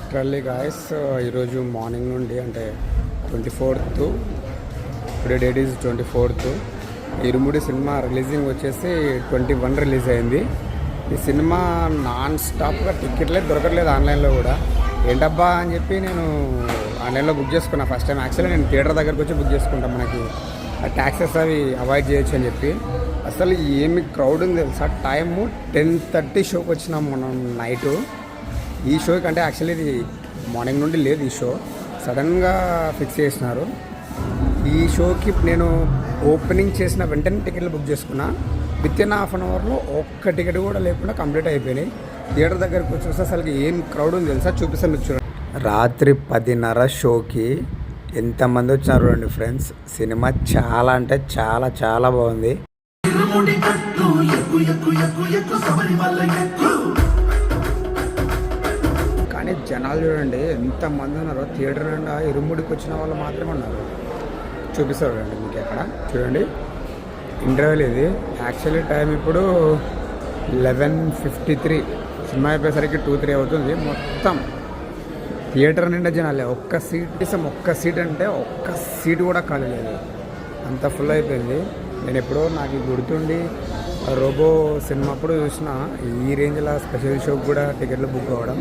Literally guys ఈరోజు morning నుండి అంటే 24th, today date is 24th. Irumudi cinema releasing వచ్చేసి 21 రిలీజ్ అయింది. ఈ సినిమా నాన్ స్టాప్గా టికెట్లే దొరకట్లేదు ఆన్లైన్లో కూడా. ఏంటబ్బా అని చెప్పి నేను ఆన్లైన్లో బుక్ చేసుకున్నా ఫస్ట్ టైం. యాక్చువల్లీ నేను థియేటర్ దగ్గరకు వచ్చి బుక్ చేసుకుంటాను, మనకి ట్యాక్సెస్ అవి అవాయిడ్ చేయొచ్చు అని చెప్పి. అసలు ఏమి క్రౌడ్ ఉంది తెలుసా. టైము 10:30 షోకి వచ్చినాం మనం నైటు. ఈ షోకి అంటే యాక్చువల్లీ ఇది మార్నింగ్ నుండి లేదు ఈ షో, సడన్గా ఫిక్స్ చేసినారు. ఈ షోకి నేను ఓపెనింగ్ చేసిన వెంటనే టికెట్లు బుక్ చేసుకున్నా. వితిన్ హాఫ్ అన్ అవర్లో ఒక్క టికెట్ కూడా లేకుండా కంప్లీట్ అయిపోయినాయి. థియేటర్ దగ్గరికి వచ్చి చూస్తే అసలు ఏం క్రౌడ్ ఉంది తెలుసా, చూపిస్తాను మీకు చూడండి. రాత్రి 10:30 షోకి ఎంతమంది వచ్చినారు అండి ఫ్రెండ్స్. సినిమా చాలా అంటే చాలా చాలా బాగుంది. కానీ జనాలు చూడండి ఎంతమంది ఉన్నారో. థియేటర్ నిండా ఇరుముడికి వచ్చిన వాళ్ళు మాత్రమే ఉన్నారు. చూపిస్తారు అండి మీకు ఎక్కడ చూడండి. ఇంటర్వెల్ ఇది. యాక్చువల్లీ టైం ఇప్పుడు 11:53. సినిమా అయిపోయేసరికి 2-3 అవుతుంది. మొత్తం థియేటర్ నిండా జనాలే. ఒక్క సీట్ అంటే ఒక్క సీట్ కూడా ఖాళీ లేదు, అంత ఫుల్ అయిపోయింది. నేను ఎప్పుడో నాకు గుర్తుండి రోబో సినిమా అప్పుడు చూసిన ఈ రేంజ్లో స్పెషల్ షోకి కూడా టికెట్లు బుక్ అవ్వడం.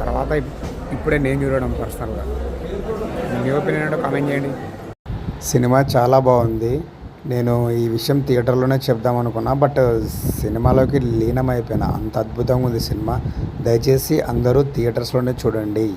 తర్వాత ఇప్పుడే నేను చూడడం పర్సనల్గా. మీ ఒపీనియన్ ఏంటో కామెంట్ చేయండి. సినిమా చాలా బాగుంది. నేను ఈ విషయం థియేటర్లోనే చెప్దాం అనుకున్నా, బట్ సినిమాలోకి లీనమైపోయినా. అంత అద్భుతంగా ఉంది సినిమా. దయచేసి అందరూ థియేటర్స్లోనే చూడండి.